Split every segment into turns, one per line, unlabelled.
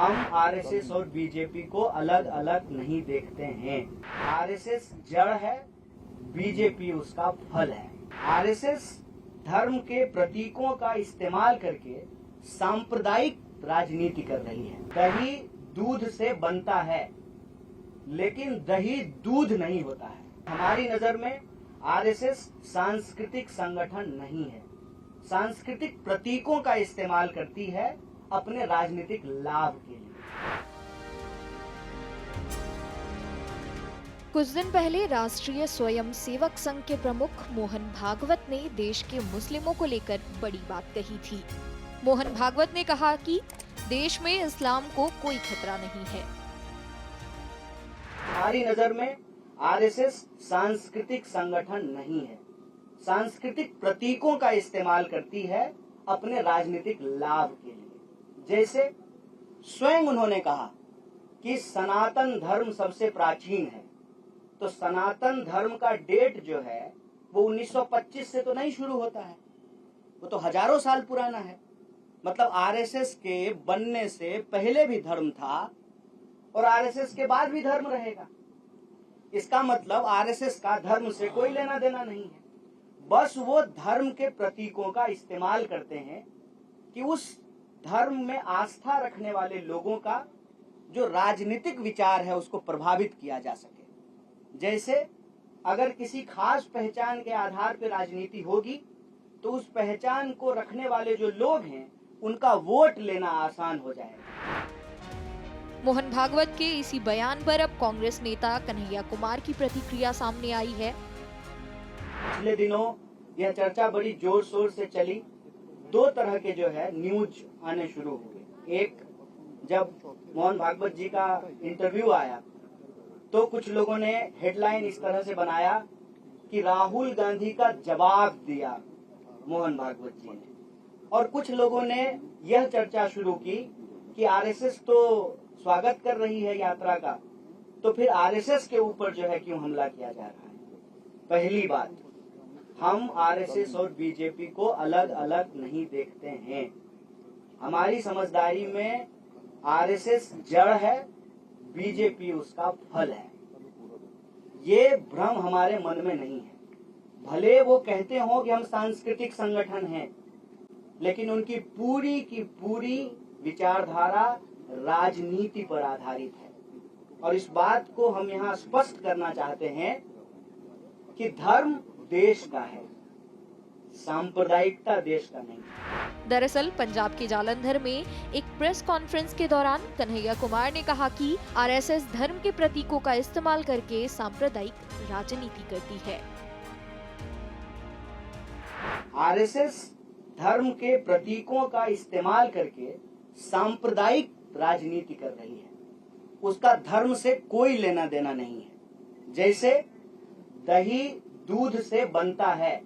हम आरएसएस और बीजेपी को अलग अलग नहीं देखते हैं। आरएसएस जड़ है, बीजेपी उसका फल है। आरएसएस धर्म के प्रतीकों का इस्तेमाल करके सांप्रदायिक राजनीति कर रही है। दही दूध से बनता है, लेकिन दही दूध नहीं होता है। हमारी नजर में आरएसएस सांस्कृतिक संगठन नहीं है। सांस्कृतिक प्रतीकों का इस्तेमाल करती है अपने राजनीतिक लाभ के लिए।
कुछ दिन पहले राष्ट्रीय स्वयंसेवक संघ के प्रमुख मोहन भागवत ने देश के मुस्लिमों को लेकर बड़ी बात कही थी। मोहन भागवत ने कहा कि देश में इस्लाम को कोई खतरा नहीं है।
हमारी नजर में आरएसएस सांस्कृतिक संगठन नहीं है। सांस्कृतिक प्रतीकों का इस्तेमाल करती है अपने राजनीतिक लाभ के लिए। जैसे स्वयं उन्होंने कहा कि सनातन धर्म सबसे प्राचीन है, तो सनातन धर्म का डेट जो है वो 1925 से तो नहीं शुरू होता है, वो तो हजारों साल पुराना है। मतलब आरएसएस के बनने से पहले भी धर्म था और आरएसएस के बाद भी धर्म रहेगा। इसका मतलब आरएसएस का धर्म से कोई लेना देना नहीं है। बस वो धर्म के प्रतीकों का इस्तेमाल करते हैं कि उस धर्म में आस्था रखने वाले लोगों का जो राजनीतिक विचार है उसको प्रभावित किया जा सके। जैसे अगर किसी खास पहचान के आधार पर राजनीति होगी तो उस पहचान को रखने वाले जो लोग हैं उनका वोट लेना आसान हो जाएगा।
मोहन भागवत के इसी बयान पर अब कांग्रेस नेता कन्हैया कुमार की प्रतिक्रिया सामने आई है।
पिछले दिनों यह चर्चा बड़ी जोर शोर से चली। दो तरह के जो है न्यूज आने शुरू हो गए। एक, जब मोहन भागवत जी का इंटरव्यू आया तो कुछ लोगों ने हेडलाइन इस तरह से बनाया कि राहुल गांधी का जवाब दिया मोहन भागवत जी ने, और कुछ लोगों ने यह चर्चा शुरू की कि आरएसएस तो स्वागत कर रही है यात्रा का, तो फिर आरएसएस के ऊपर जो है क्यों हमला किया जा रहा है। पहली बात, हम आरएसएस और बीजेपी को अलग अलग नहीं देखते हैं। हमारी समझदारी में आरएसएस जड़ है, बीजेपी उसका फल है। ये भ्रम हमारे मन में नहीं है। भले वो कहते हो कि हम सांस्कृतिक संगठन हैं, लेकिन उनकी पूरी की पूरी विचारधारा राजनीति पर आधारित है। और इस बात को हम यहाँ स्पष्ट करना चाहते हैं कि धर्म देश का है, सांप्रदायिकता देश का नहीं।
दरअसल पंजाब के जालंधर में एक प्रेस कॉन्फ्रेंस के दौरान कन्हैया कुमार ने कहा कि आरएसएस धर्म के प्रतीकों का इस्तेमाल करके सांप्रदायिक राजनीति करती है।
आरएसएस धर्म के प्रतीकों का इस्तेमाल करके सांप्रदायिक राजनीति कर रही है। उसका धर्म से कोई लेना देना नहीं है। जैसे दही दूध से बनता है,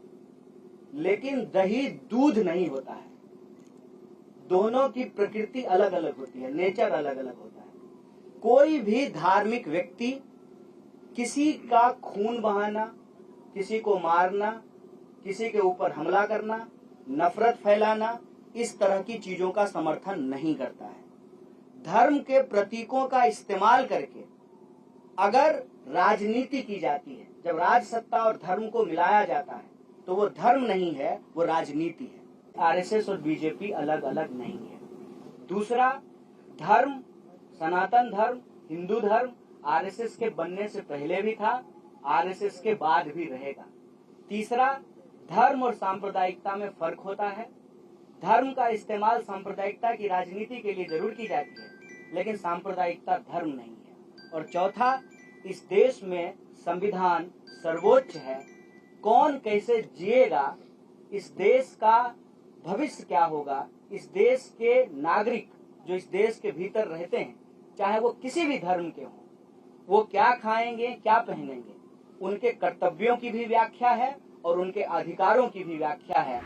लेकिन दही दूध नहीं होता है। दोनों की प्रकृति अलग अलग होती है, नेचर अलग अलग होता है। कोई भी धार्मिक व्यक्ति किसी का खून बहाना, किसी को मारना, किसी के ऊपर हमला करना, नफरत फैलाना, इस तरह की चीजों का समर्थन नहीं करता है। धर्म के प्रतीकों का इस्तेमाल करके अगर राजनीति की जाती है, जब राज सत्ता और धर्म को मिलाया जाता है, तो वो धर्म नहीं है, वो राजनीति है। आरएसएस और बीजेपी अलग अलग नहीं है। दूसरा, धर्म, सनातन धर्म, हिंदू धर्म आरएसएस के बनने से पहले भी था, आरएसएस के बाद भी रहेगा। तीसरा, धर्म और सांप्रदायिकता में फर्क होता है। धर्म का इस्तेमाल सांप्रदायिकता की राजनीति के लिए जरूर की जाती है, लेकिन सांप्रदायिकता धर्म नहीं है। और चौथा, इस देश में संविधान सर्वोच्च है। कौन कैसे जिएगा, इस देश का भविष्य क्या होगा, इस देश के नागरिक जो इस देश के भीतर रहते हैं, चाहे वो किसी भी धर्म के हों, वो क्या खाएंगे, क्या पहनेंगे, उनके कर्तव्यों की भी व्याख्या है और उनके अधिकारों की भी व्याख्या है।